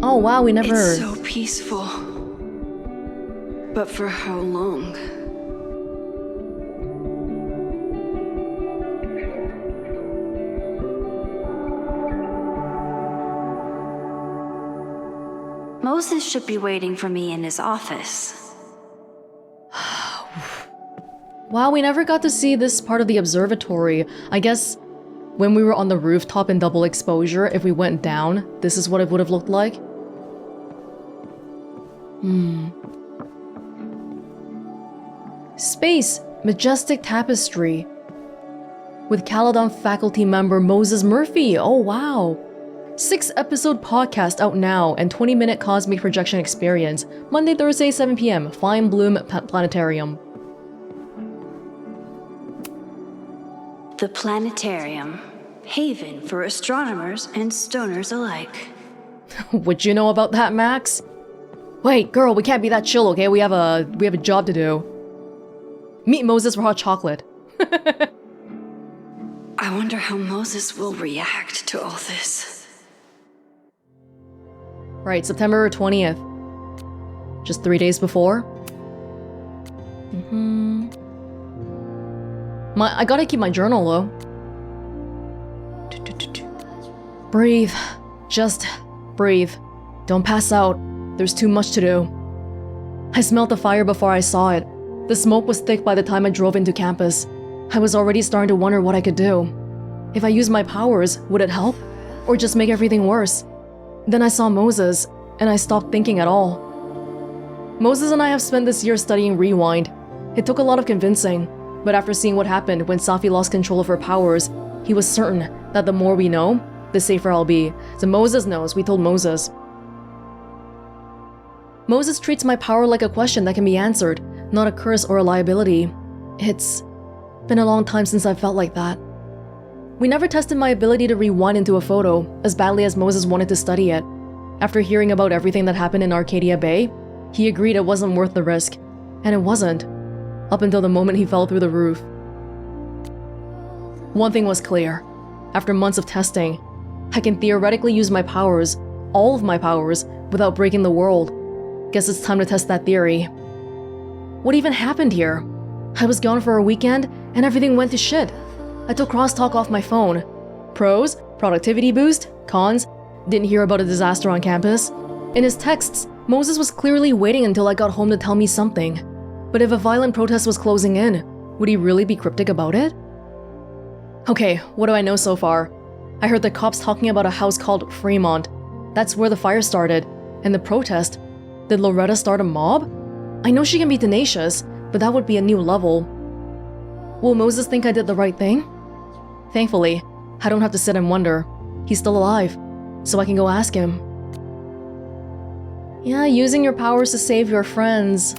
Oh wow, we never... It's so peaceful. But for how long? Moses should be waiting for me in his office. Wow, we never got to see this part of the observatory. I guess when we were on the rooftop in double exposure, if we went down, this is what it would have looked like. Space, majestic tapestry. With Caledon faculty member Moses Murphy. Oh wow. 6-episode podcast out now and 20-minute cosmic projection experience. Monday, Thursday, 7 p.m. Fine Bloom Planetarium. The Planetarium, haven for astronomers and stoners alike. What you know about that, Max? Wait, girl, we can't be that chill, okay? We have a job to do. Meet Moses for hot chocolate. I wonder how Moses will react to all this. Right, September 20th. Just 3 days before. I gotta keep my journal though. Breathe. Just breathe. Don't pass out. There's too much to do. I smelled the fire before I saw it. The smoke was thick by the time I drove into campus. I was already starting to wonder what I could do. If I used my powers, would it help? Or just make everything worse? Then I saw Moses, and I stopped thinking at all. Moses and I have spent this year studying Rewind. It took a lot of convincing, but after seeing what happened when Safi lost control of her powers, he was certain that the more we know, the safer I'll be. So Moses knows, we told Moses. Moses treats my power like a question that can be answered, not a curse or a liability. It's been a long time since I felt like that. We never tested my ability to rewind into a photo, as badly as Moses wanted to study it. After hearing about everything that happened in Arcadia Bay, he agreed it wasn't worth the risk. And it wasn't. Up until the moment he fell through the roof. One thing was clear. After months of testing, I can theoretically use my powers, all of my powers, without breaking the world. Guess it's time to test that theory. What even happened here? I was gone for a weekend, and everything went to shit. I took crosstalk off my phone. Pros, productivity boost. Cons, didn't hear about a disaster on campus. In his texts, Moses was clearly waiting until I got home to tell me something. But if a violent protest was closing in, would he really be cryptic about it? Okay, what do I know so far? I heard the cops talking about a house called Fremont. That's where the fire started. And the protest. Did Loretta start a mob? I know she can be tenacious, but that would be a new level. Will Moses think I did the right thing? Thankfully, I don't have to sit and wonder. He's still alive, so I can go ask him. Yeah, using your powers to save your friends.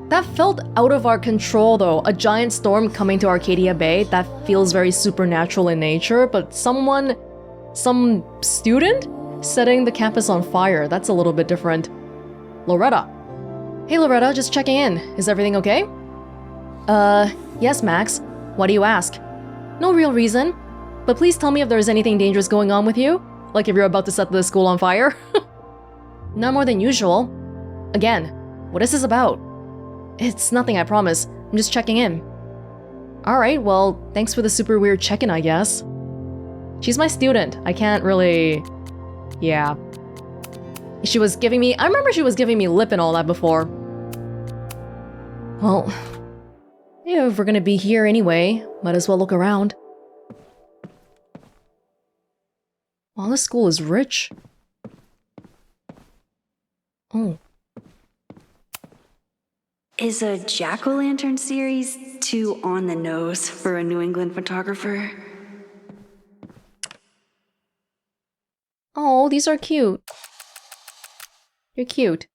That felt out of our control though. A giant storm coming to Arcadia Bay, that feels very supernatural in nature, but some student setting the campus on fire, that's a little bit different. Loretta. Hey Loretta, just checking in. Is everything okay? Yes Max. Why do you ask? No real reason. But please tell me if there's anything dangerous going on with you. Like if you're about to set the school on fire. Not more than usual. Again, what is this about? It's nothing, I promise. I'm just checking in. Alright, well, thanks for the super weird check-in, I guess. She's my student. I can't really... Yeah. She was giving me... I remember she was giving me lip and all that before. Well... yeah, if we're gonna be here anyway, might as well look around. Wow, this school is rich. Oh. Is a jack-o'-lantern series too on the nose for a New England photographer? Oh, these are cute. You're cute.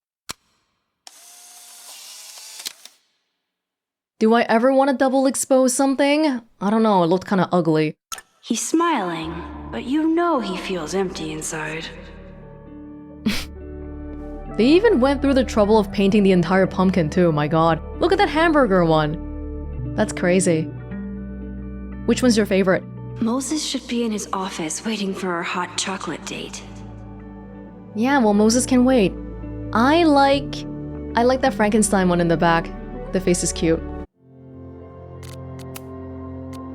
Do I ever want to double expose something? I don't know, it looked kind of ugly. He's smiling, but you know he feels empty inside. They even went through the trouble of painting the entire pumpkin too, my god. Look at that hamburger one. That's crazy. Which one's your favorite? Moses should be in his office waiting for our hot chocolate date. Yeah, well, Moses can wait. I like that Frankenstein one in the back. The face is cute.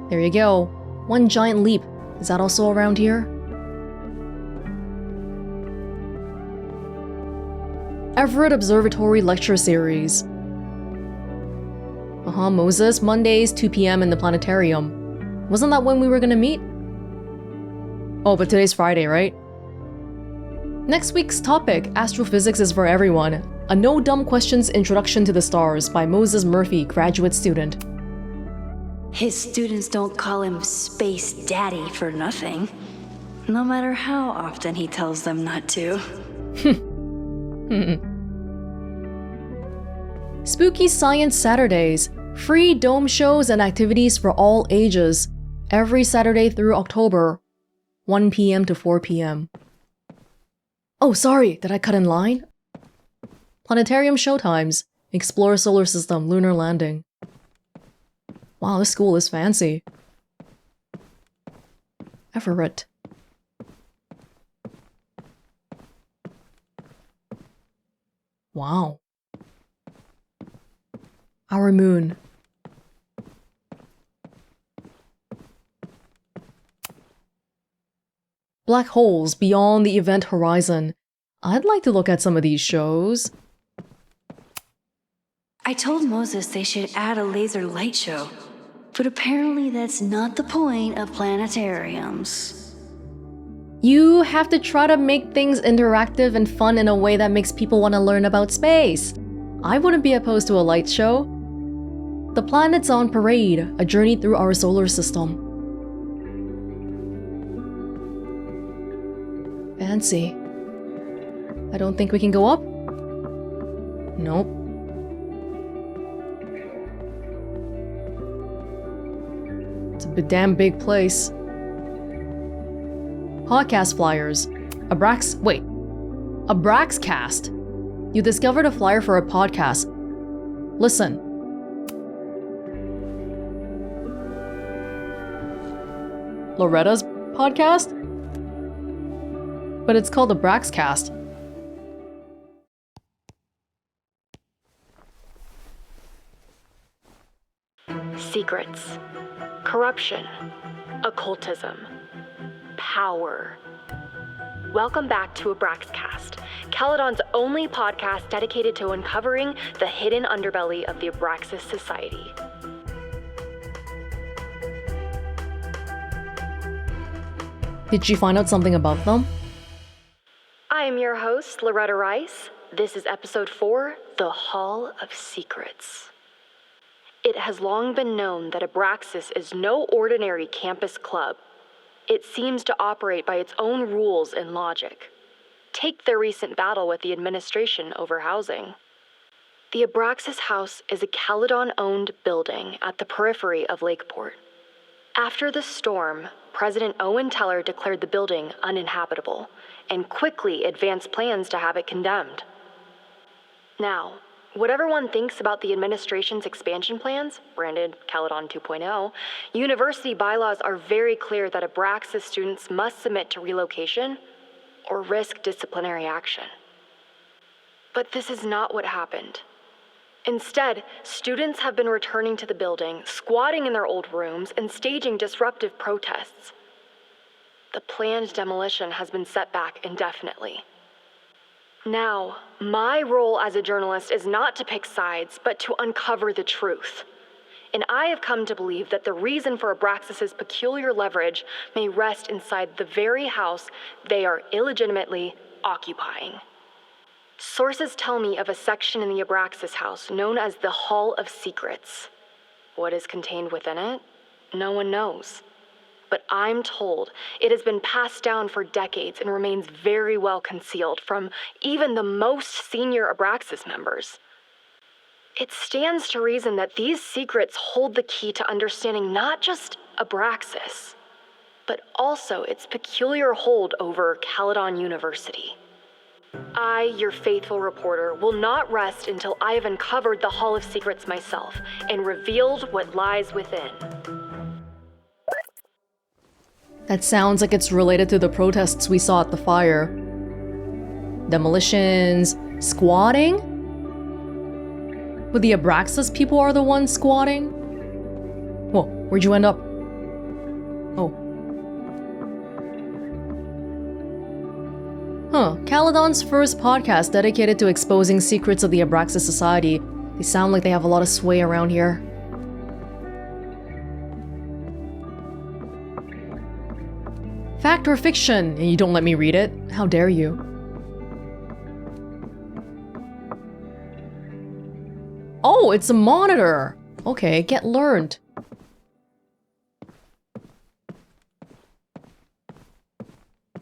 There you go. One giant leap. Is that also around here? Everett Observatory Lecture Series. Moses, Mondays, 2 p.m. in the Planetarium. Wasn't that when we were gonna meet? Oh, but today's Friday, right? Next week's topic, Astrophysics is for Everyone. A No Dumb Questions Introduction to the Stars by Moses Murphy, graduate student. His students don't call him Space Daddy for nothing, no matter how often he tells them not to. Spooky Science Saturdays. Free dome shows and activities for all ages. Every Saturday through October. 1 p.m. to 4 p.m. Oh, sorry, did I cut in line? Planetarium showtimes. Explore solar system, lunar landing. Wow, this school is fancy. Everett. Wow. Our moon. Black holes beyond the event horizon. I'd like to look at some of these shows. I told Moses they should add a laser light show, but apparently that's not the point of planetariums. You have to try to make things interactive and fun in a way that makes people want to learn about space. I wouldn't be opposed to a light show. The Planets on Parade, a journey through our solar system. Fancy. I don't think we can go up? Nope. It's a damn big place. Podcast flyers. A Braxcast. You discovered a flyer for a podcast. Listen. Loretta's podcast? But it's called the Braxcast. Secrets, corruption, occultism, power. Welcome back to Abraxcast, Caledon's only podcast dedicated to uncovering the hidden underbelly of the Abraxas Society. Did you find out something about them? I am your host, Loretta Rice. This is episode 4, The Hall of Secrets. It has long been known that Abraxas is no ordinary campus club. It seems to operate by its own rules and logic. Take their recent battle with the administration over housing. The Abraxas House is a Caledon-owned building at the periphery of Lakeport. After the storm, President Owen Teller declared the building uninhabitable and quickly advanced plans to have it condemned. Now, whatever one thinks about the administration's expansion plans, branded Caledon 2.0, university bylaws are very clear that Abraxas students must submit to relocation or risk disciplinary action. But this is not what happened. Instead, students have been returning to the building, squatting in their old rooms, and staging disruptive protests. The planned demolition has been set back indefinitely. Now, my role as a journalist is not to pick sides, but to uncover the truth. And I have come to believe that the reason for Abraxas's peculiar leverage may rest inside the very house they are illegitimately occupying. Sources tell me of a section in the Abraxas house known as the Hall of Secrets. What is contained within it? No one knows. But I'm told it has been passed down for decades and remains very well concealed from even the most senior Abraxas members. It stands to reason that these secrets hold the key to understanding not just Abraxas, but also its peculiar hold over Caledon University. I, your faithful reporter, will not rest until I have uncovered the Hall of Secrets myself and revealed what lies within. That sounds like it's related to the protests we saw at the fire. demolitions, squatting? But the Abraxas people are the ones squatting? Whoa, where'd you end up? Oh. Huh, Caledon's first podcast dedicated to exposing secrets of the Abraxas society. They sound like they have a lot of sway around here. Fact or fiction? And you don't let me read it? How dare you? Oh, it's a monitor! Okay, get learned.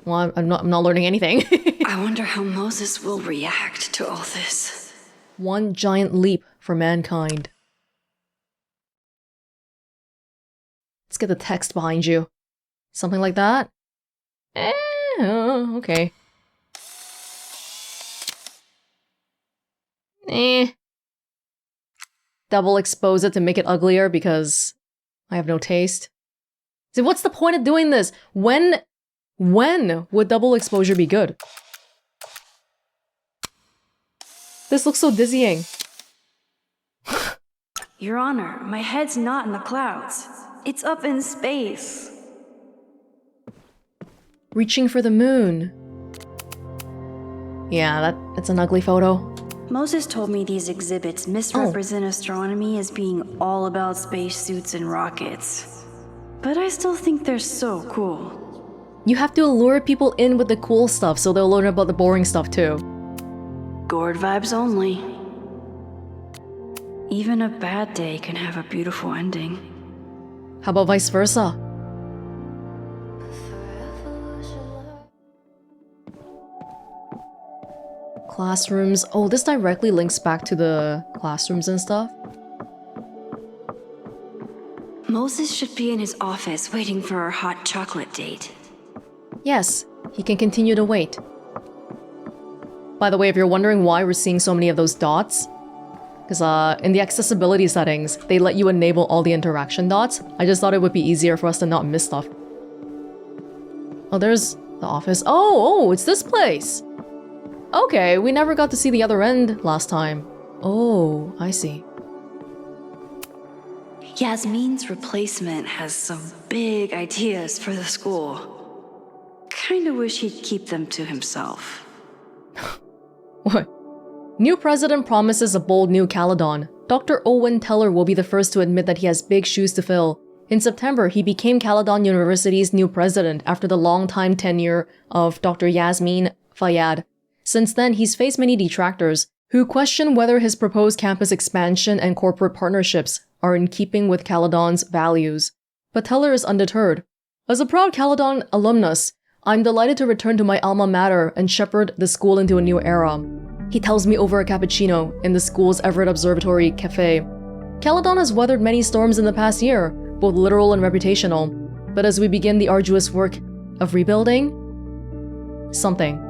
Well, I'm not learning anything. I wonder how Moses will react to all this. One giant leap for mankind. Let's get the text behind you. Something like that? Okay. Double expose it to make it uglier because I have no taste. See, what's the point of doing this? When would double exposure be good? This looks so dizzying. Your Honor, my head's not in the clouds. It's up in space. Reaching for the moon. Yeah, that's an ugly photo. Moses told me these exhibits misrepresent astronomy as being all about spacesuits and rockets. But I still think they're so cool. You have to lure people in with the cool stuff so they'll learn about the boring stuff too. Gourd vibes only. Even a bad day can have a beautiful ending. How about vice versa? Classrooms. Oh, this directly links back to the classrooms and stuff. Moses should be in his office waiting for our hot chocolate date. Yes, he can continue to wait. By the way, if you're wondering why we're seeing so many of those dots, because in the accessibility settings, they let you enable all the interaction dots. I just thought it would be easier for us to not miss stuff. Oh, there's the office. Oh, it's this place! Okay, we never got to see the other end last time. Oh, I see. Yasmin's replacement has some big ideas for the school. Kinda wish he'd keep them to himself. What? New president promises a bold new Caledon. Dr. Owen Teller will be the first to admit that he has big shoes to fill. In September, he became Caledon University's new president after the long-time tenure of Dr. Yasmin Fayyad. Since then, he's faced many detractors who question whether his proposed campus expansion and corporate partnerships are in keeping with Caledon's values. But Teller is undeterred. As a proud Caledon alumnus, I'm delighted to return to my alma mater and shepherd the school into a new era. He tells me over a cappuccino in the school's Everett Observatory cafe. Caledon has weathered many storms in the past year, both literal and reputational. But as we begin the arduous work of rebuilding something.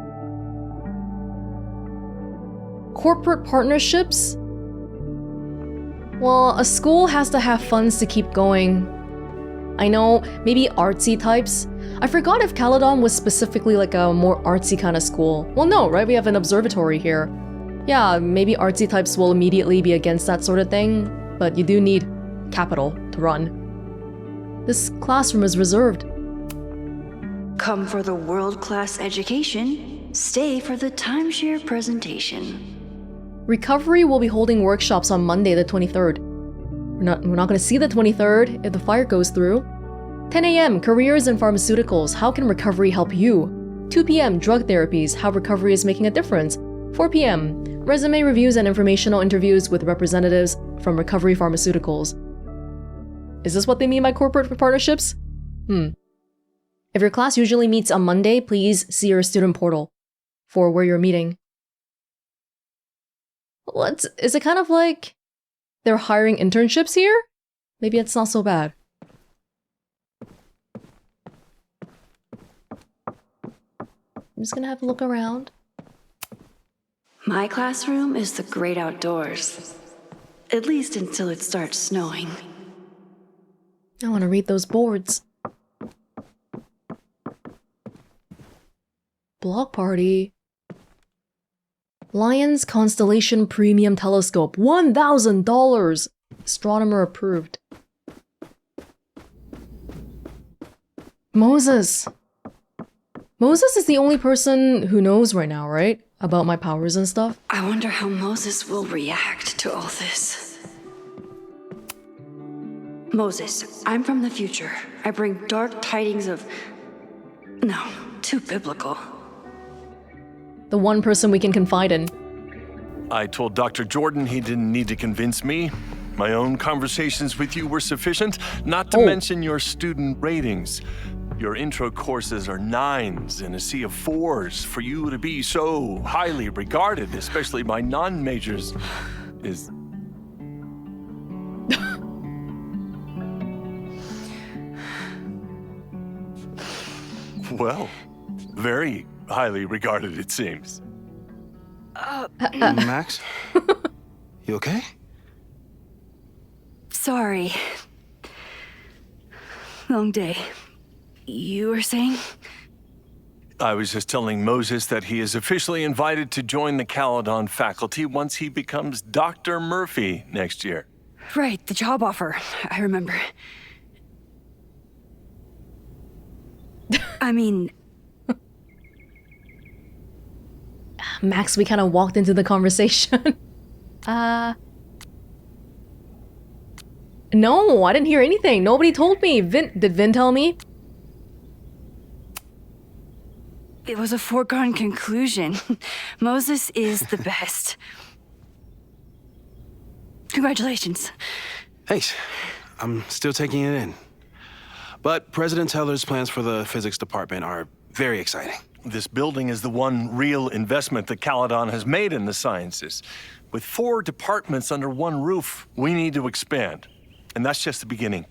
Corporate partnerships? Well, a school has to have funds to keep going. I know, maybe artsy types. I forgot if Caledon was specifically like a more artsy kind of school. Well, no, right? We have an observatory here. Yeah, maybe artsy types will immediately be against that sort of thing, but you do need capital to run. This classroom is reserved. Come for the world-class education, stay for the timeshare presentation. Recovery will be holding workshops on Monday the 23rd. We're not going to see the 23rd if the fire goes through. 10 a.m. Careers in Pharmaceuticals. How can recovery help you? 2 p.m. Drug therapies. How recovery is making a difference. 4 p.m. Resume reviews and informational interviews with representatives from Recovery Pharmaceuticals. Is this what they mean by corporate partnerships? If your class usually meets on Monday, please see your student portal for where you're meeting. Is it kind of like they're hiring internships here? Maybe it's not so bad. I'm just gonna have a look around. My classroom is the great outdoors. At least until it starts snowing. I want to read those boards. Block party. Lion's Constellation Premium Telescope, $1,000. Astronomer approved. Moses. Moses is the only person who knows right now, right? About my powers and stuff. I wonder how Moses will react to all this. Moses, I'm from the future. I bring dark tidings of... No, too biblical. The one person we can confide in. I told Dr. Jordan he didn't need to convince me. My own conversations with you were sufficient, not to mention your student ratings. Your intro courses are 9s in a sea of 4s. For you to be so highly regarded, especially by non-majors, is... well, very highly regarded, it seems. Max? You okay? Sorry. Long day. You were saying? I was just telling Moses that he is officially invited to join the Caledon faculty once he becomes Dr. Murphy next year. Right, the job offer. I remember. I mean... Max, we kind of walked into the conversation. No, I didn't hear anything. Nobody told me. Did Vin tell me? It was a foregone conclusion. Moses is the best. Congratulations. Thanks. I'm still taking it in. But President Teller's plans for the physics department are very exciting. This building is the one real investment that Caledon has made in the sciences. With 4 departments under one roof, we need to expand. And that's just the beginning.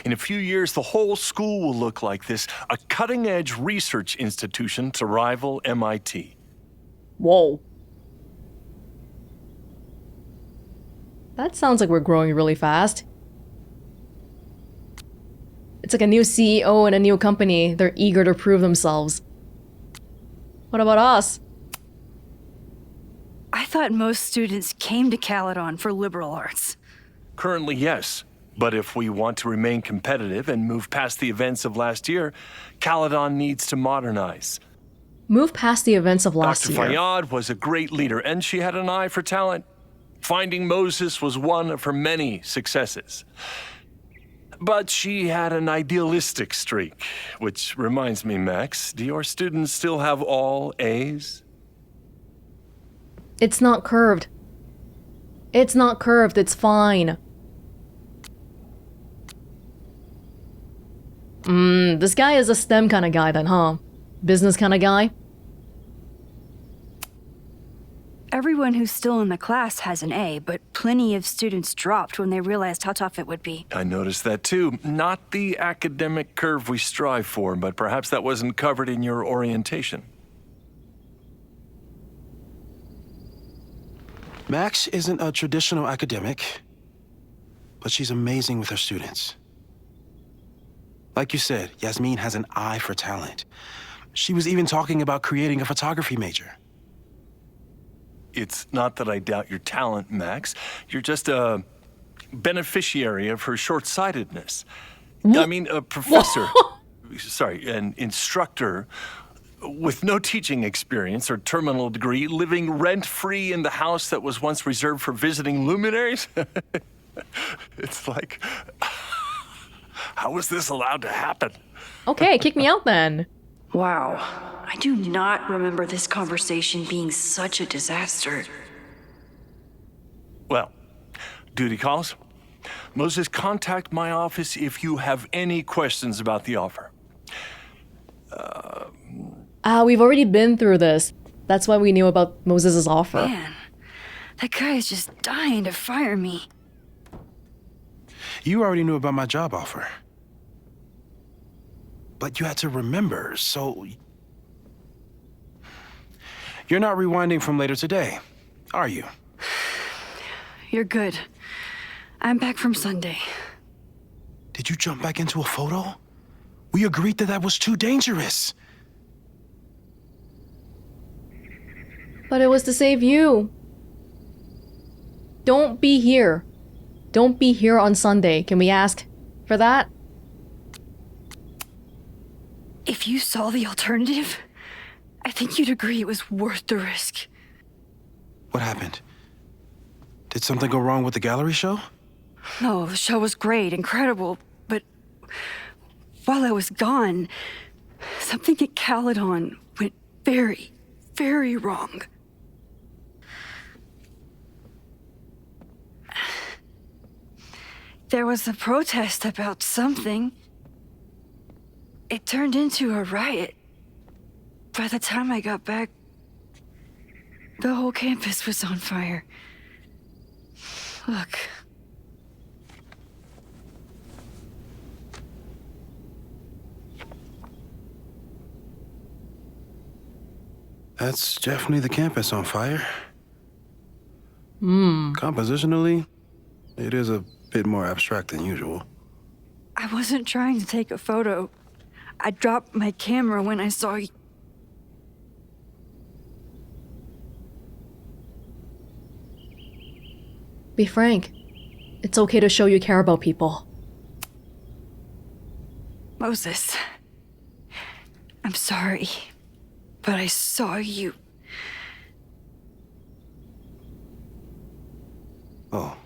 In a few years, the whole school will look like this, a cutting-edge research institution to rival MIT. Whoa. That sounds like we're growing really fast. It's like a new CEO and a new company. They're eager to prove themselves. What about us? I thought most students came to Caledon for liberal arts. Currently, yes. But if we want to remain competitive and move past the events of last year, Caledon needs to modernize. Move past the events of last Dr. year. Fayyad was a great leader, and she had an eye for talent. Finding Moses was one of her many successes. But she had an idealistic streak, which reminds me, Max, do your students still have all A's? It's not curved. It's not curved, it's fine. This guy is a STEM kind of guy then, huh? Business kind of guy? Everyone who's still in the class has an A, but plenty of students dropped when they realized how tough it would be. I noticed that too. Not the academic curve we strive for, but perhaps that wasn't covered in your orientation. Max isn't a traditional academic, but she's amazing with her students. Like you said, Yasmin has an eye for talent. She was even talking about creating a photography major. It's not that I doubt your talent, Max. You're just a beneficiary of her short-sightedness. I mean, a professor, an instructor with no teaching experience or terminal degree, living rent-free in the house that was once reserved for visiting luminaries? It's like, how was this allowed to happen? Okay, kick me out then. Wow. I do not remember this conversation being such a disaster. Well, duty calls. Moses, contact my office if you have any questions about the offer. We've already been through this. That's why we knew about Moses' offer. Man, that guy is just dying to fire me. You already knew about my job offer. But you had to remember, so... You're not rewinding from later today, are you? You're good. I'm back from Sunday. Did you jump back into a photo? We agreed that was too dangerous. But it was to save you. Don't be here. Don't be here on Sunday. Can we ask for that? If you saw the alternative, I think you'd agree it was worth the risk. What happened? Did something go wrong with the gallery show? No, the show was great, incredible, but while I was gone, something at Caledon went very, very wrong. There was a protest about something. It turned into a riot. By the time I got back, the whole campus was on fire. Look. That's definitely the campus on fire. Compositionally, it is a bit more abstract than usual. I wasn't trying to take a photo. I dropped my camera when I saw you. Be frank. It's okay to show you care about people. Moses, I'm sorry, but I saw you. Oh.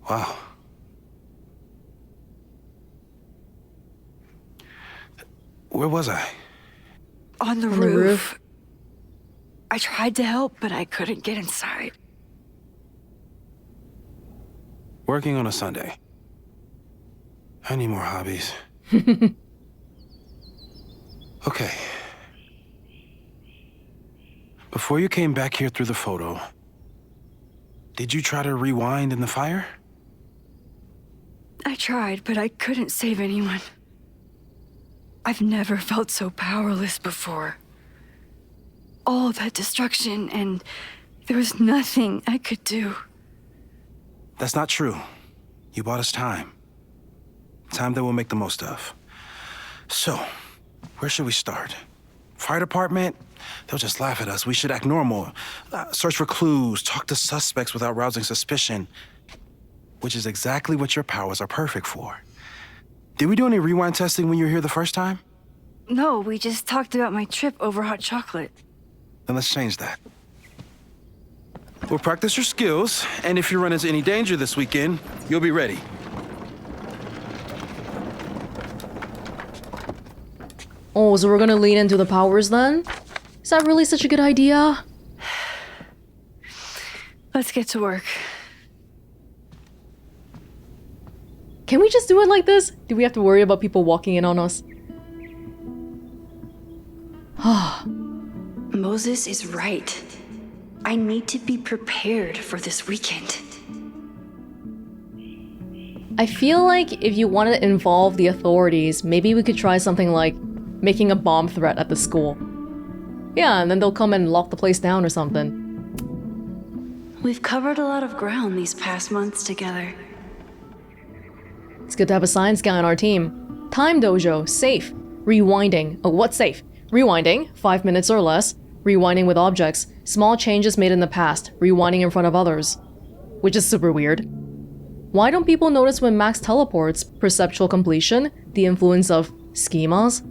Wow. Where was I? On the roof. I tried to help, but I couldn't get inside. Working on a Sunday. I need more hobbies. Okay. Before you came back here through the photo, did you try to rewind in the fire? I tried, but I couldn't save anyone. I've never felt so powerless before. All that destruction, and there was nothing I could do. That's not true. You bought us time. Time that we'll make the most of. So, where should we start? Fire department? They'll just laugh at us. We should act normal. Search for clues, talk to suspects without rousing suspicion. Which is exactly what your powers are perfect for. Did we do any rewind testing when you were here the first time? No, we just talked about my trip over hot chocolate. Then let's change that. We'll practice your skills, and if you run into any danger this weekend, you'll be ready. Oh, so we're gonna lean into the powers then? Is that really such a good idea? Let's get to work. Can we just do it like this? Do we have to worry about people walking in on us? Moses is right. I need to be prepared for this weekend. I feel like if you want to involve the authorities, maybe we could try something like making a bomb threat at the school. Yeah, and then they'll come and lock the place down or something. We've covered a lot of ground these past months together. It's good to have a science guy on our team. Time dojo, safe. Rewinding. Oh, what's safe? Rewinding, 5 minutes or less. Rewinding with objects. Small changes made in the past. Rewinding in front of others. Which is super weird. Why don't people notice when Max teleports? Perceptual completion? The influence of schemas?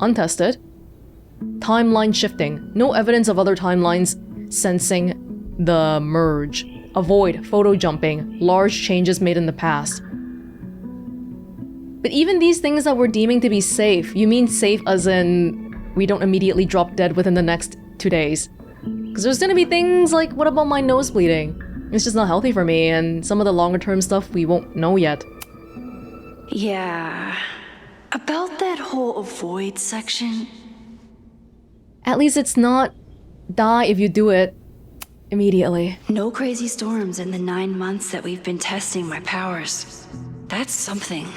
Untested. Timeline shifting. No evidence of other timelines sensing the merge. Avoid photo jumping. Large changes made in the past. But even these things that we're deeming to be safe, you mean safe as in we don't immediately drop dead within the next 2 days? Because there's gonna be things like, what about my nose bleeding? It's just not healthy for me, and some of the longer term stuff we won't know yet. Yeah. About that whole avoid section. At least it's not die if you do it immediately. No crazy storms in the 9 months that we've been testing my powers. That's something.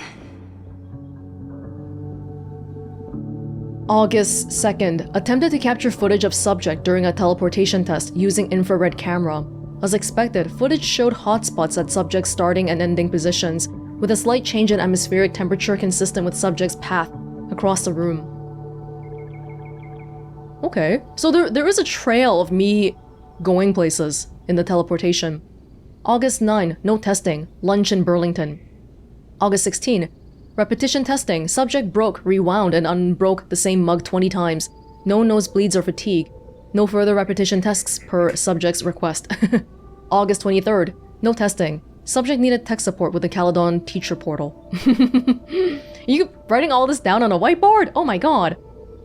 August 2nd, attempted to capture footage of subject during a teleportation test using infrared camera. As expected, footage showed hotspots at subject's starting and ending positions, with a slight change in atmospheric temperature consistent with subject's path across the room. Okay, so there is a trail of me going places in the teleportation. August 9, no testing, lunch in Burlington. August 16, repetition testing, subject broke, rewound, and unbroke the same mug 20 times. No nosebleeds or fatigue. No further repetition tests per subject's request. August 23rd, no testing. Subject needed tech support with the Caledon teacher portal. You writing all this down on a whiteboard? Oh my god.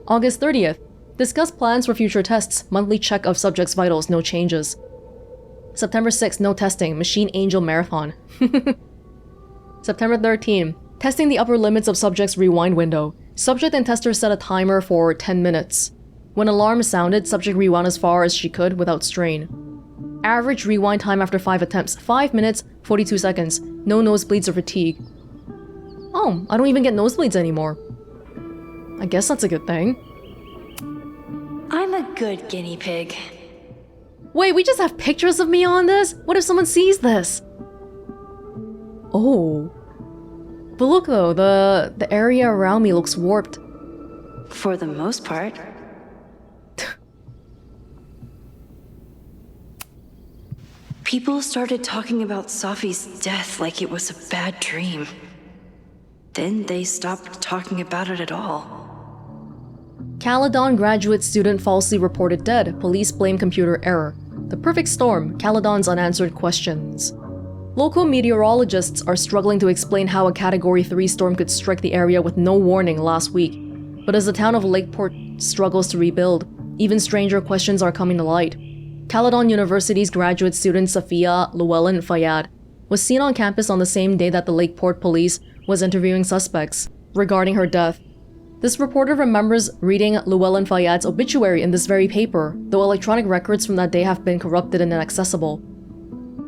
August 30th, discuss plans for future tests. Monthly check of subject's vitals, no changes. September 6th, no testing. Machine Angel Marathon. September 13th, testing the upper limits of subject's rewind window. Subject and tester set a timer for 10 minutes. When alarm sounded, subject rewound as far as she could without strain. Average rewind time after 5 attempts, 5 minutes, 42 seconds. No nosebleeds or fatigue. Oh, I don't even get nosebleeds anymore. I guess that's a good thing. I'm a good guinea pig. Wait, we just have pictures of me on this? What if someone sees this? Oh. But look though, the area around me looks warped. For the most part. People started talking about Safi's death like it was a bad dream. Then they stopped talking about it at all. Caledon graduate student falsely reported dead. Police blame computer error. The perfect storm, Caledon's unanswered questions. Local meteorologists are struggling to explain how a Category 3 storm could strike the area with no warning last week. But as the town of Lakeport struggles to rebuild, even stranger questions are coming to light. Caledon University's graduate student Safia Llewellyn Fayyad was seen on campus on the same day that the Lakeport police was interviewing suspects regarding her death. This reporter remembers reading Llewellyn Fayyad's obituary in this very paper, though electronic records from that day have been corrupted and inaccessible.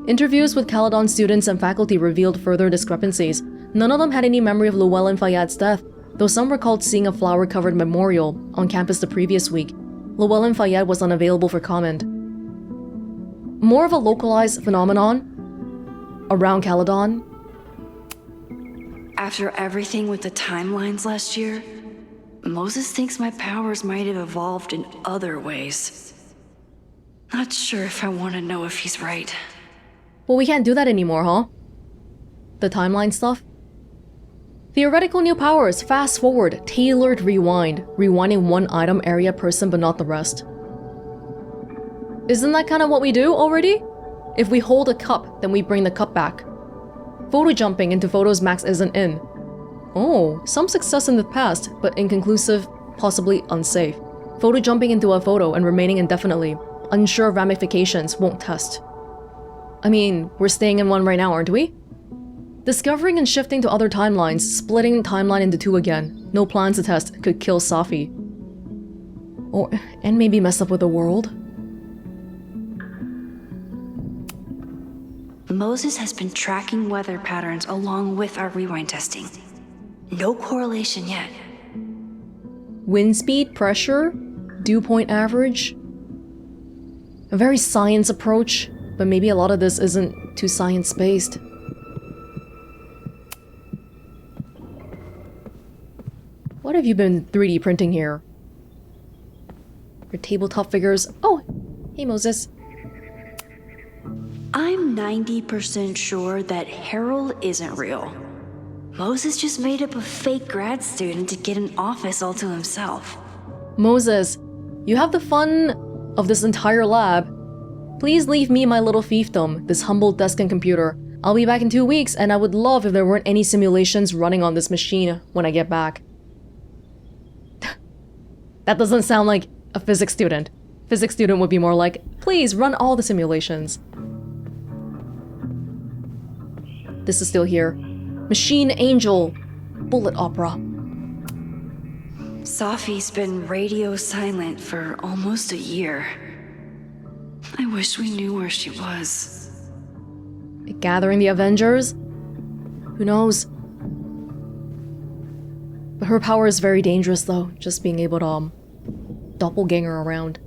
Interviews with Caledon students and faculty revealed further discrepancies. None of them had any memory of Llewellyn Fayyad's death, though some recalled seeing a flower-covered memorial on campus the previous week. Llewellyn Fayyad was unavailable for comment. More of a localized phenomenon around Caledon. After everything with the timelines last year, Moses thinks my powers might have evolved in other ways. Not sure if I want to know if he's right. Well, we can't do that anymore, huh? The timeline stuff? Theoretical new powers, fast forward, tailored rewind, rewinding one item, area, person, but not the rest. Isn't that kind of what we do already? If we hold a cup, then we bring the cup back. Photo jumping into photos Max isn't in. Oh, some success in the past, but inconclusive, possibly unsafe. Photo jumping into a photo and remaining indefinitely. Unsure ramifications, won't test. I mean, we're staying in one right now, aren't we? Discovering and shifting to other timelines, splitting timeline into two again. No plans to test, could kill Safi. And maybe mess up with the world. Moses has been tracking weather patterns along with our rewind testing. No correlation yet. Wind speed, pressure, dew point average. A very science approach, but maybe a lot of this isn't too science-based. What have you been 3D printing here? Your tabletop figures. Oh, hey Moses. I'm 90% sure that Harold isn't real. Moses just made up a fake grad student to get an office all to himself. Moses, you have the fun of this entire lab. Please leave me my little fiefdom, this humble desk and computer. I'll be back in 2 weeks, and I would love if there weren't any simulations running on this machine when I get back. That doesn't sound like a physics student. Physics student would be more like, please run all the simulations. This is still here. Machine Angel. Bullet Opera. Safi's been radio silent for almost a year. I wish we knew where she was. Gathering the Avengers? Who knows? But her power is very dangerous though, just being able to doppelganger around.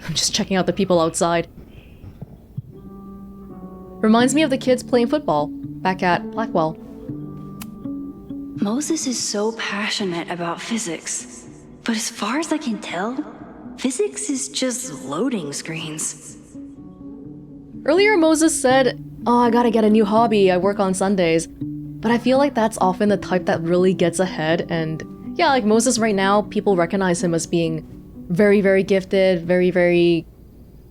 I'm just checking out the people outside. Reminds me of the kids playing football. back at Blackwell. Moses is so passionate about physics, but as far as I can tell, physics is just loading screens. Earlier, Moses said, "Oh, I gotta get a new hobby, I work on Sundays." But I feel like that's often the type that really gets ahead, and yeah, like Moses right now, people recognize him as being very, very gifted, very, very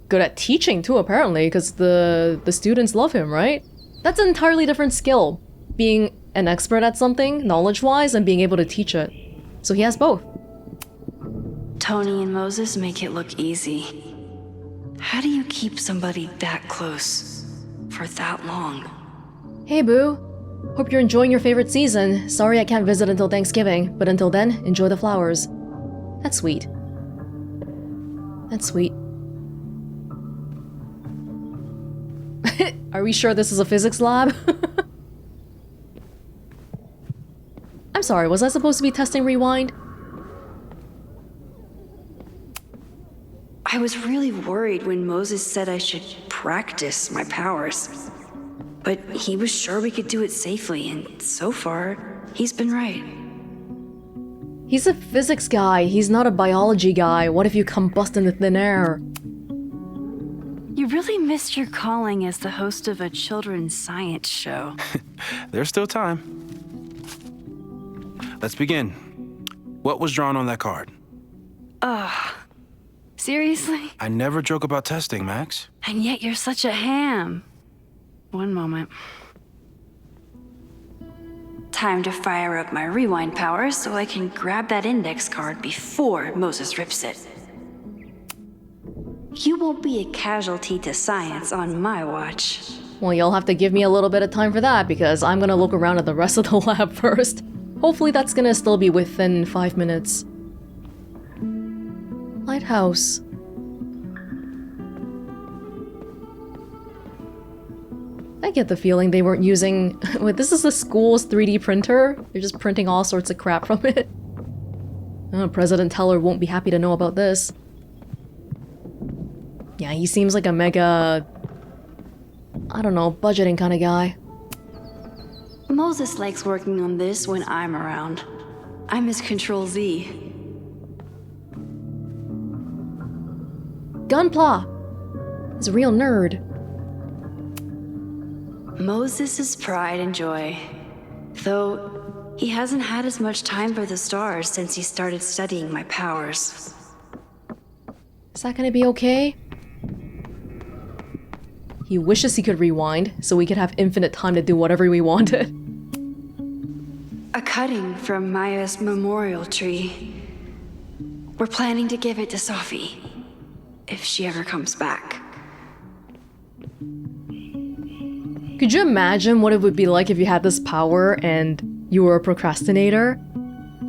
good at teaching too, apparently, because the students love him, right? That's an entirely different skill, being an expert at something, knowledge-wise, and being able to teach it. So he has both. Tony and Moses make it look easy. How do you keep somebody that close for that long? Hey, boo. Hope you're enjoying your favorite season. Sorry I can't visit until Thanksgiving, but until then, enjoy the flowers. That's sweet. That's sweet. Are we sure this is a physics lab? I'm sorry, was I supposed to be testing rewind? I was really worried when Moses said I should practice my powers. But he was sure we could do it safely, and so far, he's been right. He's a physics guy, he's not a biology guy. What if you combust into thin air? You really missed your calling as the host of a children's science show. There's still time. Let's begin. What was drawn on that card? Seriously? I never joke about testing, Max. And yet you're such a ham. One moment. Time to fire up my rewind powers so I can grab that index card before Moses rips it. You won't be a casualty to science on my watch. Well, you'll have to give me a little bit of time for that, because I'm gonna look around at the rest of the lab first. Hopefully that's gonna still be within 5 minutes. Lighthouse. I get the feeling they weren't using... Wait, this is the school's 3D printer? They're just printing all sorts of crap from it. President Teller won't be happy to know about this. Yeah, he seems like a mega... I don't know, budgeting kind of guy. Moses likes working on this when I'm around. I'm his Control-Z. Gunpla! He's a real nerd. Moses' pride and joy. Though, he hasn't had as much time for the stars since he started studying my powers. Is that gonna be okay? He wishes he could rewind, so we could have infinite time to do whatever we wanted. A cutting from Maya's memorial tree. We're planning to give it to Sophie, if she ever comes back. Could you imagine what it would be like if you had this power and you were a procrastinator?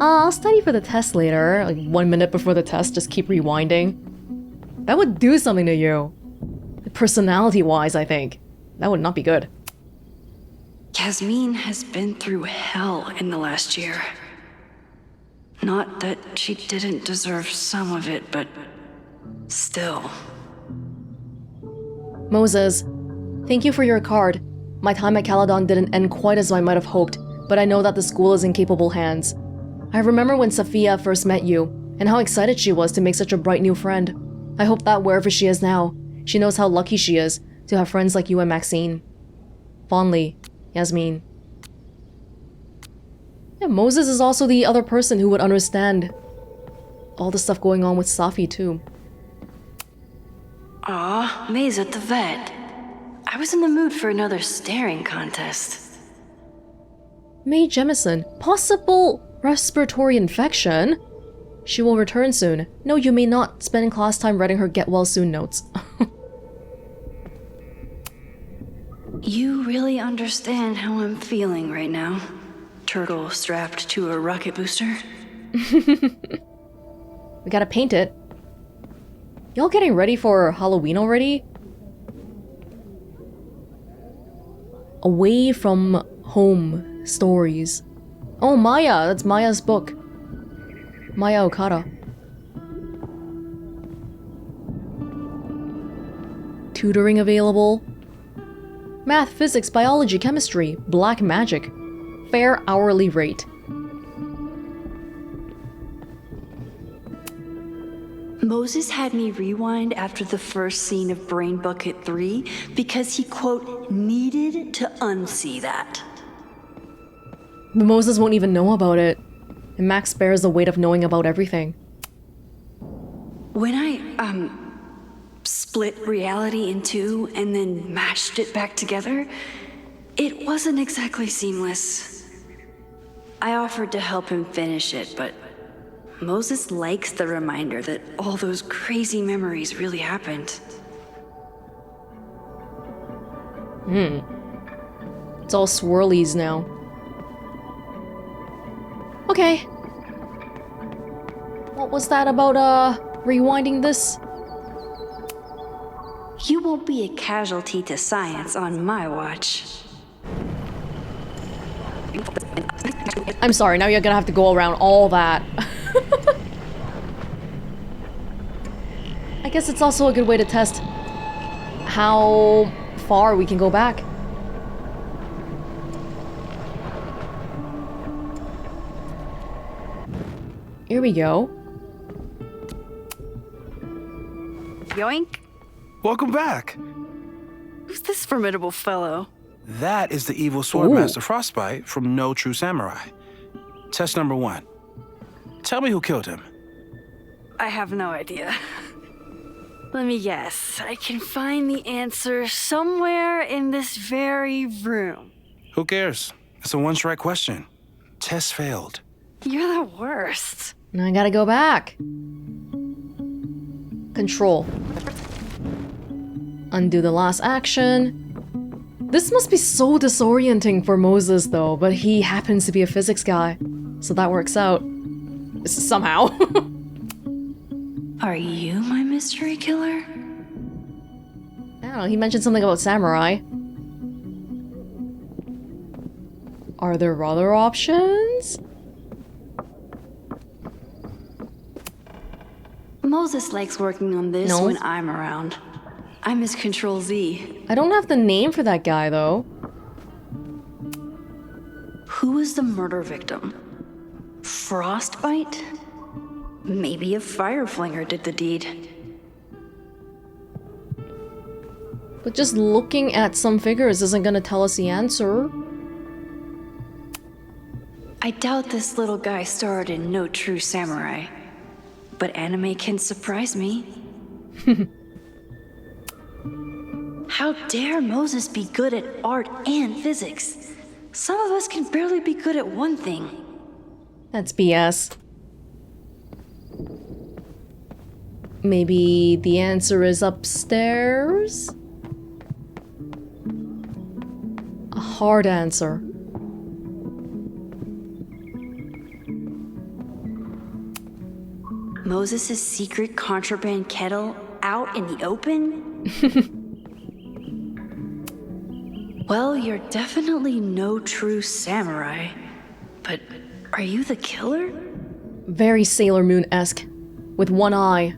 I'll study for the test later, like 1 minute before the test, just keep rewinding. That would do something to you. Personality-wise, I think. That would not be good. Yasmin has been through hell in the last year. Not that she didn't deserve some of it, but still. Moses, thank you for your card. My time at Caledon didn't end quite as I might have hoped, but I know that the school is in capable hands. I remember when Sophia first met you, and how excited she was to make such a bright new friend. I hope that wherever she is now, she knows how lucky she is to have friends like you and Maxine. Fondly, Yasmin. Yeah, Moses is also the other person who would understand all the stuff going on with Safi too. Aw, May's at the vet. I was in the mood for another staring contest. May Jemison, possible respiratory infection? She will return soon. No, you may not spend class time writing her get well soon notes. You really understand how I'm feeling right now? Turtle strapped to a rocket booster? We gotta paint it. Y'all getting ready for Halloween already? Away from home stories. Oh, Maya! That's Maya's book. Maya Okada. Tutoring available. Math, physics, biology, chemistry, black magic. Fair hourly rate. Moses had me rewind after the first scene of Brain Bucket 3 because he, quote, needed to unsee that. But Moses won't even know about it. And Max bears the weight of knowing about everything. When I, split reality in two and then mashed it back together, it wasn't exactly seamless. I offered to help him finish it, but Moses likes the reminder that all those crazy memories really happened. It's all swirlies now. Okay. What was that about, rewinding this? You won't be a casualty to science on my watch. I'm sorry, now you're gonna have to go around all that. I guess it's also a good way to test how far we can go back. Here we go. Yoink! Welcome back. Who's this formidable fellow? That is the evil swordmaster Frostbite from No True Samurai. Test number 1. Tell me who killed him. I have no idea. Let me guess. I can find the answer somewhere in this very room. Who cares? It's a one-strike question. Test failed. You're the worst. Now I gotta go back. Control. Undo the last action. This must be so disorienting for Moses though, but he happens to be a physics guy. So that works out. Somehow. Are you my mystery killer? I don't know, he mentioned something about samurai. Are there other options? Moses likes working on this No. when I'm around. I'm his Control Z. I don't have the name for that guy though. Who was the murder victim? Frostbite? Maybe a fire flinger did the deed. But just looking at some figures isn't gonna tell us the answer. I doubt this little guy starred in No True Samurai. But anime can surprise me. How dare Moses be good at art and physics? Some of us can barely be good at one thing. That's BS. Maybe the answer is upstairs? A hard answer. Moses' secret contraband kettle out in the open? Well, you're definitely no true samurai. But are you the killer? Very Sailor Moon-esque. With one eye.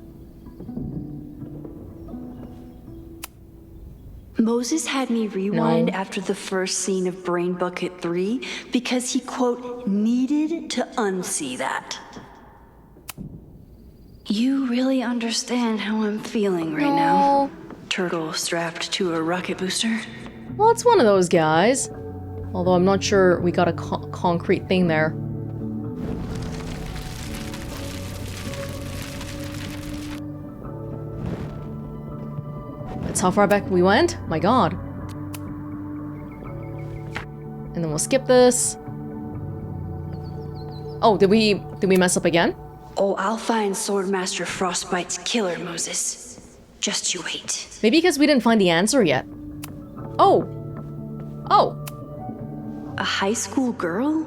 Moses had me rewind No. after the first scene of Brain Bucket 3 because he, quote, needed to unsee that. You really understand how I'm feeling right now. Turtle strapped to a rocket booster. Well, it's one of those guys. Although I'm not sure we got a concrete thing there. That's how far back we went? My god. And then we'll skip this. Oh, did we mess up again? Oh, I'll find Swordmaster Frostbite's killer, Moses. Just you wait. Maybe because we didn't find the answer yet. Oh. Oh. A high school girl?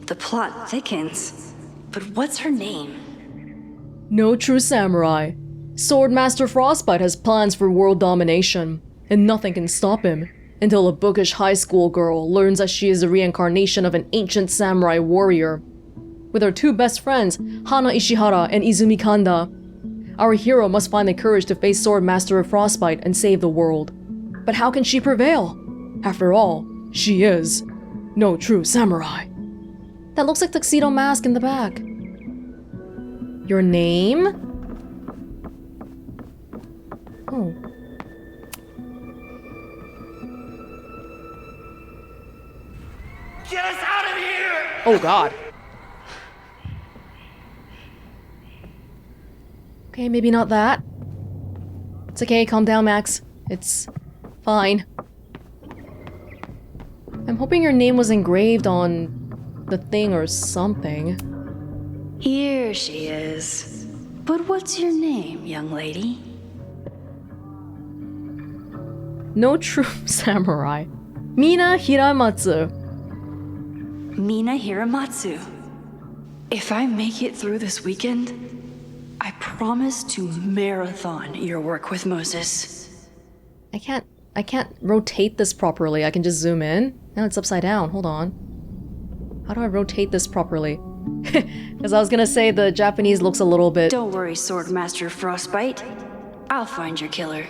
The plot thickens. But what's her name? No true samurai. Swordmaster Frostbite has plans for world domination, and nothing can stop him until a bookish high school girl learns that she is the reincarnation of an ancient samurai warrior. With her two best friends, Hana Ishihara and Izumi Kanda, our hero must find the courage to face Swordmaster of Frostbite and save the world. But how can she prevail? After all, she is no true samurai. That looks like Tuxedo Mask in the back. Your name? Oh. Get us out of here! Oh god. Okay, maybe not that. It's okay, calm down, Max. It's fine. I'm hoping your name was engraved on the thing or something. Here she is. But what's your name, young lady? No true samurai. Mina Hiramatsu. Mina Hiramatsu. If I make it through this weekend, I promise to marathon your work with Moses. I can't rotate this properly. I can just zoom in. Now it's upside down. Hold on. How do I rotate this properly? Because I was gonna say the Japanese looks a little bit... Don't worry, Swordmaster Frostbite. I'll find your killer.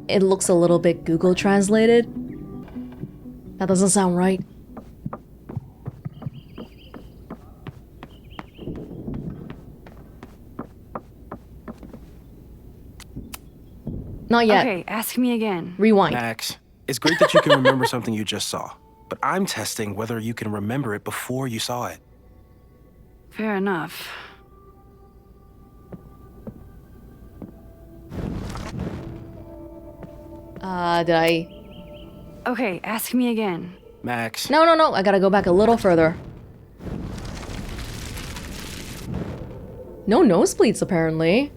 It looks a little bit Google translated. That doesn't sound right. Not yet. Okay, ask me again. Rewind. Max, it's great that you can remember something you just saw, but I'm testing whether you can remember it before you saw it. Fair enough. Did I... Okay, ask me again. Max. No, I gotta go back a little further. No nosebleeds, apparently.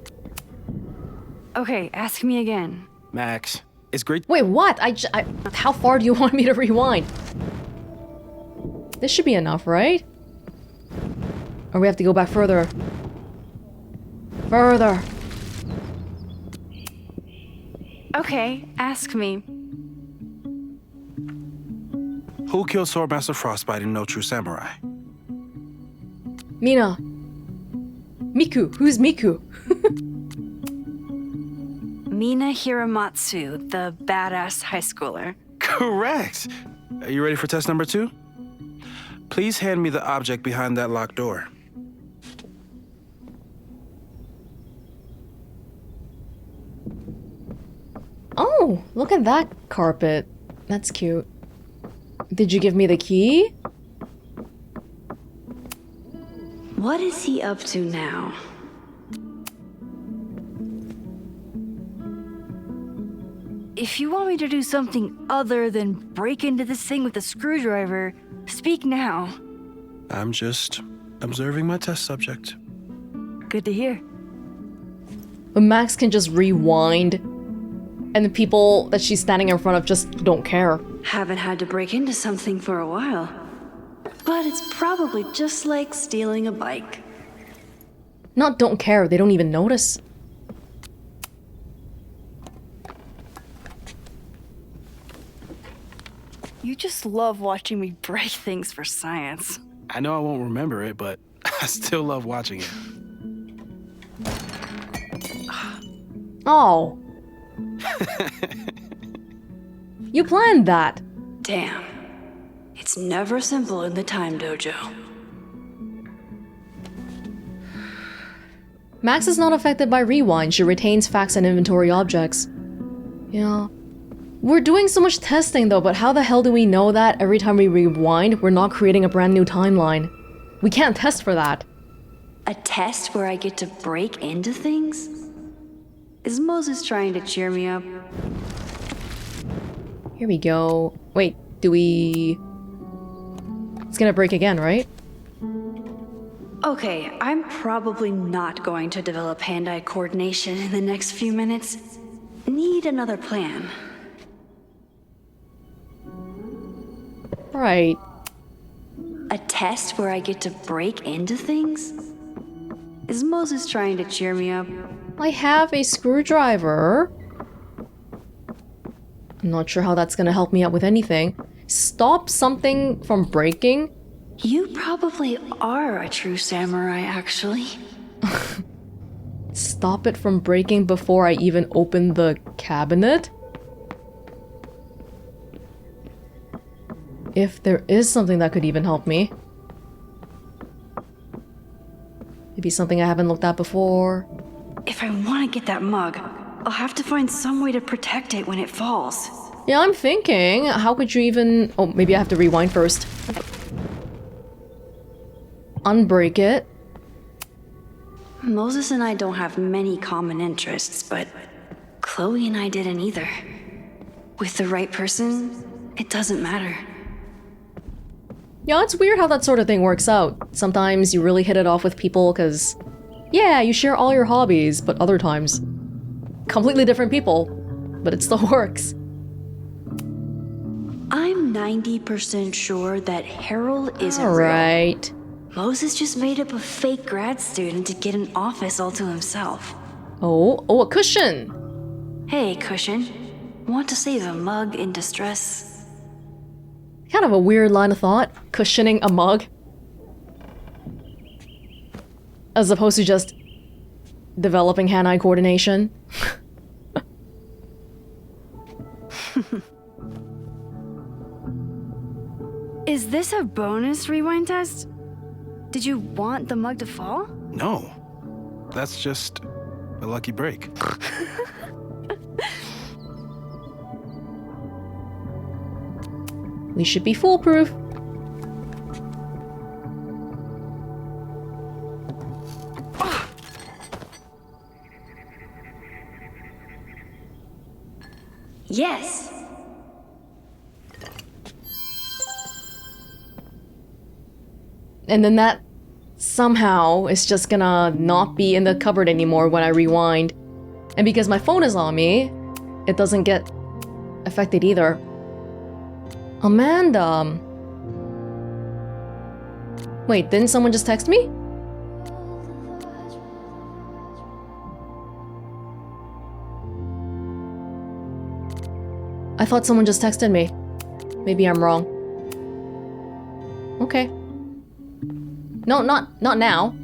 Okay, ask me again. Max, it's great. Wait, what? How far do you want me to rewind? This should be enough, right? Or we have to go back further? Further. Okay, ask me. Who killed Swordmaster Frostbite in No True Samurai? Mina. Miku. Who's Miku? Mina Hiramatsu, the badass high schooler. Correct! Are you ready for test number 2? Please hand me the object behind that locked door. Oh, look at that carpet. That's cute. Did you give me the key? What is he up to now? If you want me to do something other than break into this thing with a screwdriver, speak now. I'm just observing my test subject. Good to hear. But Max can just rewind, and the people that she's standing in front of just don't care. Haven't had to break into something for a while. But it's probably just like stealing a bike. Not don't care, they don't even notice. You just love watching me break things for science. I know I won't remember it, but I still love watching it. Oh. You planned that. Damn. It's never simple in the time dojo. Max is not affected by rewind. She retains facts and inventory objects. Yeah. We're doing so much testing though, but how the hell do we know that every time we rewind, we're not creating a brand new timeline? We can't test for that. A test where I get to break into things? Is Moses trying to cheer me up? Here we go. Wait, do we... It's gonna break again, right? Okay, I'm probably not going to develop hand-eye coordination in the next few minutes. Need another plan. Right. A test where I get to break into things? Is Moses trying to cheer me up? I have a screwdriver. I'm not sure how that's gonna help me out with anything. Stop something from breaking? You probably are a true samurai, actually. Stop it from breaking before I even open the cabinet? If there is something that could even help me. Maybe something I haven't looked at before. If I want to get that mug, I'll have to find some way to protect it when it falls. Yeah, I'm thinking, how could you even... Oh, maybe I have to rewind first. Unbreak it. Moses and I don't have many common interests, but Chloe and I didn't either. With the right person, it doesn't matter. Yeah, it's weird how that sort of thing works out. Sometimes you really hit it off with people because, yeah, you share all your hobbies, but other times, completely different people, but it still works. I'm 90% sure that Harold isn't real. Alright. Moses just made up a fake grad student to get an office all to himself. Oh, a cushion! Hey, Cushion. Want to save a mug in distress? Kind of a weird line of thought, cushioning a mug. As opposed to just developing hand-eye coordination. Is this a bonus rewind test? Did you want the mug to fall? No. That's just a lucky break. We should be foolproof. Yes! And then that somehow is just gonna not be in the cupboard anymore when I rewind. And because my phone is on me, it doesn't get affected either. Amanda. Wait, didn't someone just text me? I thought someone just texted me. Maybe I'm wrong. Okay. No, not now.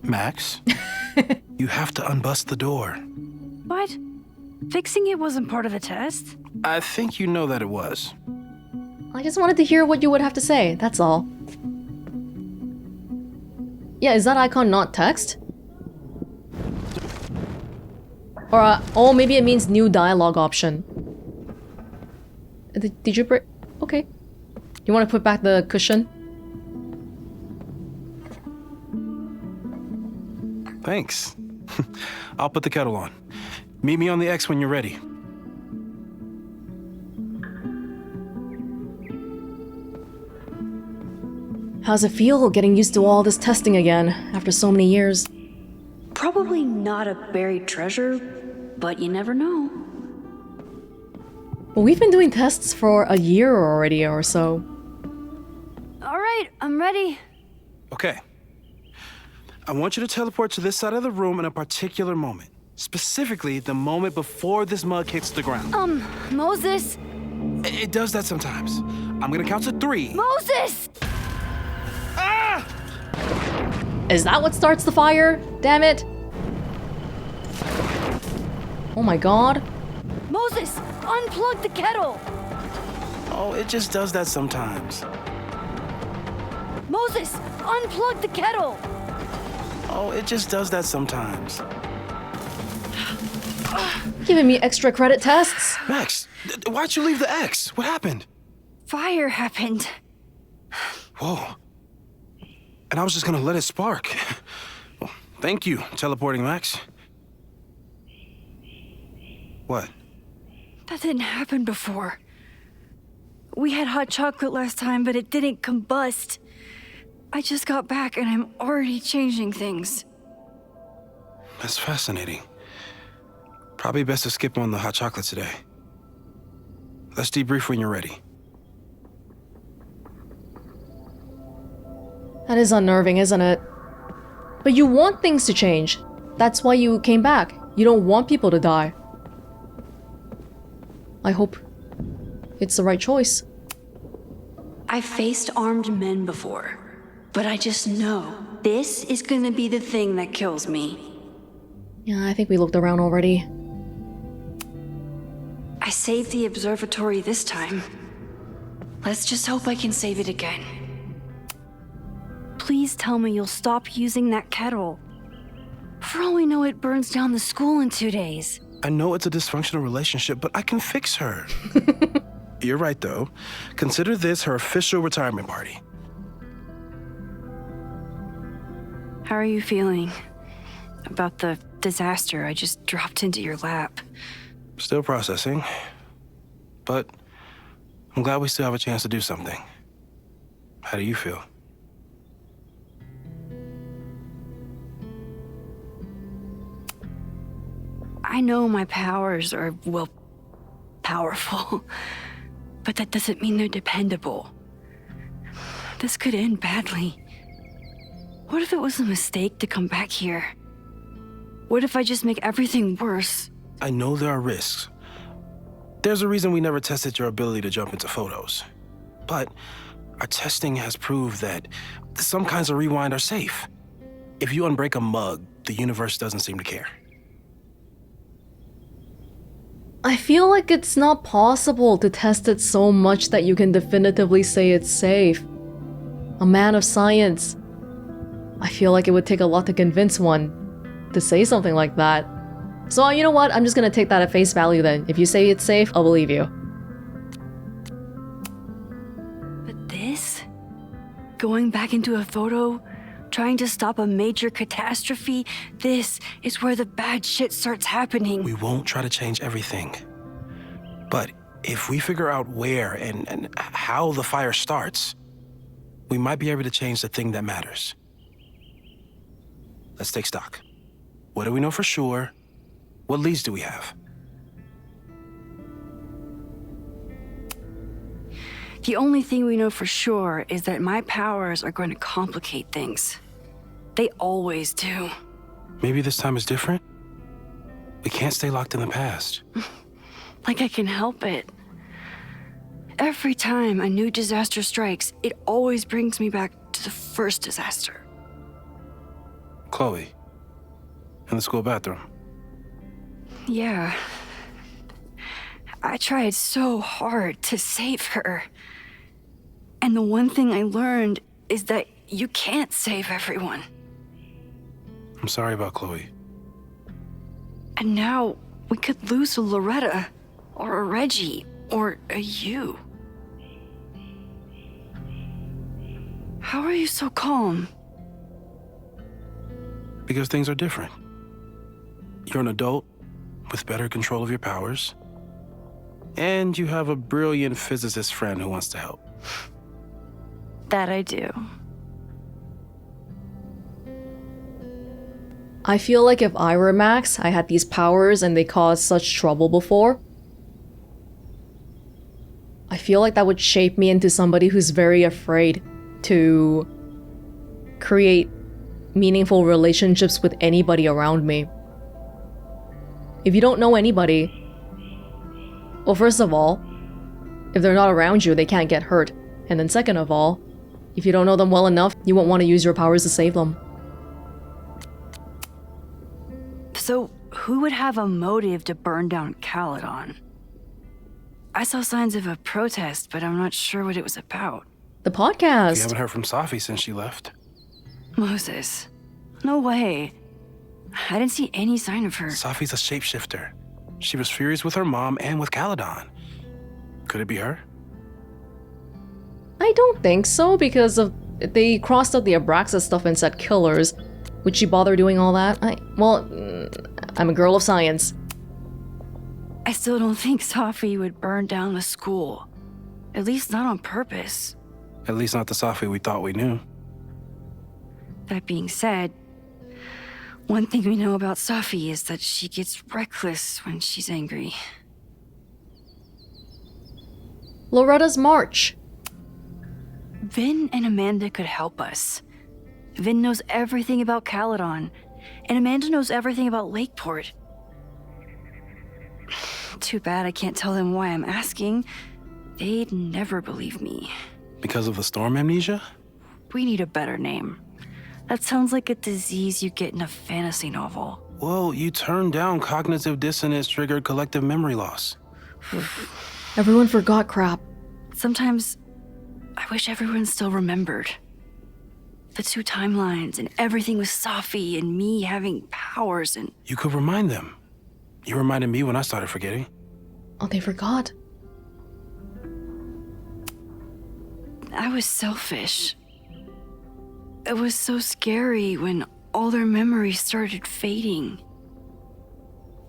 Max, you have to unbust the door. What? Fixing it wasn't part of the test? I think you know that it was. I just wanted to hear what you would have to say, that's all. Yeah, is that icon not text? Or, oh, maybe it means new dialogue option. Did you break? Okay. You want to put back the cushion? Thanks. I'll put the kettle on. Meet me on the X when you're ready. How's it feel getting used to all this testing again after so many years? Probably not a buried treasure, but you never know. Well, we've been doing tests for a year already or so. All right, I'm ready. Okay. I want you to teleport to this side of the room in a particular moment. Specifically, the moment before this mug hits the ground. Moses! It does that sometimes. I'm gonna count to 3. Moses! Ah! Is that what starts the fire? Damn it. Oh my god. Moses, unplug the kettle! Oh, it just does that sometimes. Moses, unplug the kettle! Oh, it just does that sometimes. Giving me extra credit tests? Max, why'd you leave the X? What happened? Fire happened. Whoa. And I was just gonna let it spark. Well, thank you, teleporting Max. What? That didn't happen before. We had hot chocolate last time, but it didn't combust. I just got back and I'm already changing things. That's fascinating. Probably best to skip on the hot chocolate today. Let's debrief when you're ready. That is unnerving, isn't it? But you want things to change. That's why you came back. You don't want people to die. I hope it's the right choice. I've faced armed men before, but I just know this is gonna be the thing that kills me. Yeah, I think we looked around already. I saved the observatory this time. Let's just hope I can save it again. Please tell me you'll stop using that kettle. For all we know, it burns down the school in 2 days. I know it's a dysfunctional relationship, but I can fix her. You're right, though. Consider this her official retirement party. How are you feeling about the disaster I just dropped into your lap? Still processing. But I'm glad we still have a chance to do something. How do you feel? I know my powers are, well, powerful, but that doesn't mean they're dependable. This could end badly. What if it was a mistake to come back here? What if I just make everything worse? I know there are risks. There's a reason we never tested your ability to jump into photos. But our testing has proved that some kinds of rewind are safe. If you unbreak a mug, the universe doesn't seem to care. I feel like it's not possible to test it so much that you can definitively say it's safe. A man of science. I feel like it would take a lot to convince one to say something like that. So you know what? I'm just gonna take that at face value then. If you say it's safe, I'll believe you. But this? Going back into a photo? Trying to stop a major catastrophe? This is where the bad shit starts happening. We won't try to change everything. But if we figure out where and how the fire starts, we might be able to change the thing that matters. Let's take stock. What do we know for sure? What leads do we have? The only thing we know for sure is that my powers are going to complicate things. They always do. Maybe this time is different? We can't stay locked in the past. Like I can help it. Every time a new disaster strikes, it always brings me back to the first disaster. Chloe, in the school bathroom. Yeah. I tried so hard to save her. And the one thing I learned is that you can't save everyone. I'm sorry about Chloe. And now we could lose a Loretta, or a Reggie, or a you. How are you so calm? Because things are different. You're an adult with better control of your powers. And you have a brilliant physicist friend who wants to help. That I do. I feel like if I were Max, I had these powers and they caused such trouble before. I feel like that would shape me into somebody who's very afraid to create meaningful relationships with anybody around me. If you don't know anybody, well, first of all, if they're not around you, they can't get hurt. And then second of all, if you don't know them well enough, you won't want to use your powers to save them. So, who would have a motive to burn down Caledon? I saw signs of a protest, but I'm not sure what it was about. The podcast. You haven't heard from Safi since she left. Moses. No way. I didn't see any sign of her. Safi's a shapeshifter. She was furious with her mom and with Caledon. Could it be her? I don't think so, because of they crossed out the Abraxas stuff and said killers. Would she bother doing all that? I'm a girl of science. I still don't think Safi would burn down the school. At least not on purpose. At least not the Safi we thought we knew. That being said, one thing we know about Safi is that she gets reckless when she's angry. Loretta's march. Vin and Amanda could help us. Vin knows everything about Caledon, and Amanda knows everything about Lakeport. Too bad I can't tell them why I'm asking. They'd never believe me. Because of the storm amnesia? We need a better name. That sounds like a disease you get in a fantasy novel. Well, you turned down cognitive dissonance triggered collective memory loss. Everyone forgot crap. Sometimes I wish everyone still remembered. The two timelines and everything with Safi and me having powers and... You could remind them. You reminded me when I started forgetting. Oh, they forgot. I was selfish. It was so scary when all their memories started fading.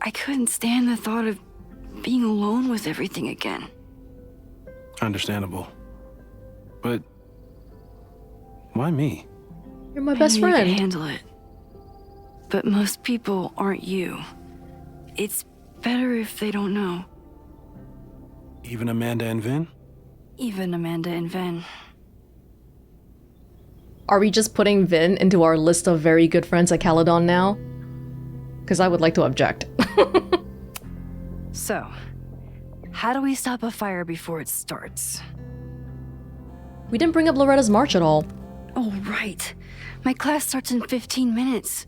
I couldn't stand the thought of being alone with everything again. Understandable. But why me? You're my I best knew you could friend. handle it. But most people aren't you. It's better if they don't know. Even Amanda and Vin? Even Amanda and Ven. Are we just putting Vin into our list of very good friends at Caledon now? Because I would like to object. So, how do we stop a fire before it starts? We didn't bring up Loretta's march at all. Oh, right. My class starts in 15 minutes.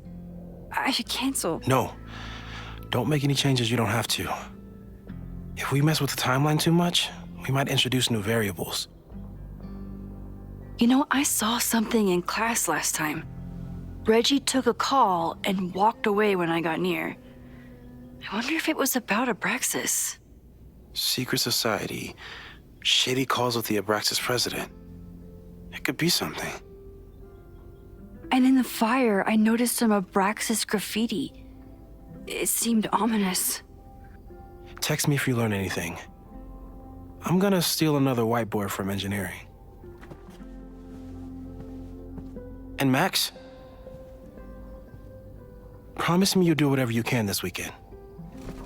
I should cancel. No. Don't make any changes you don't have to. If we mess with the timeline too much, we might introduce new variables. You know, I saw something in class last time. Reggie took a call and walked away when I got near. I wonder if it was about Abraxas. Secret society. Shady calls with the Abraxas president. It could be something. And in the fire, I noticed some Abraxas graffiti. It seemed ominous. Text me if you learn anything. I'm gonna steal another whiteboard from engineering. And Max? Promise me you'll do whatever you can this weekend.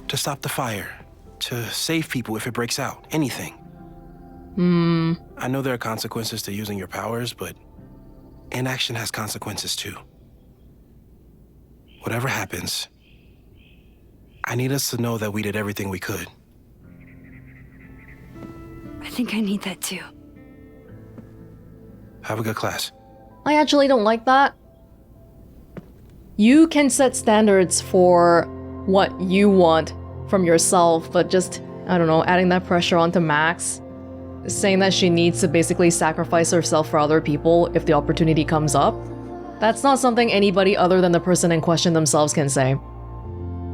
To stop the fire. To save people if it breaks out. Anything. I know there are consequences to using your powers, but inaction has consequences too. Whatever happens, I need us to know that we did everything we could. I think I need that too. Have a good class. I actually don't like that. You can set standards for what you want from yourself, but just, I don't know, adding that pressure onto Max, saying that she needs to basically sacrifice herself for other people if the opportunity comes up, that's not something anybody other than the person in question themselves can say.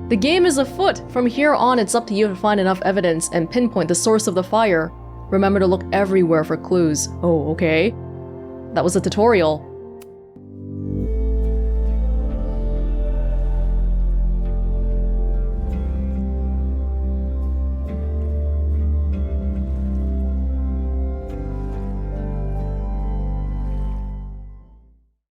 The game is afoot. From here on, it's up to you to find enough evidence and pinpoint the source of the fire. Remember to look everywhere for clues. Oh, okay. That was a tutorial.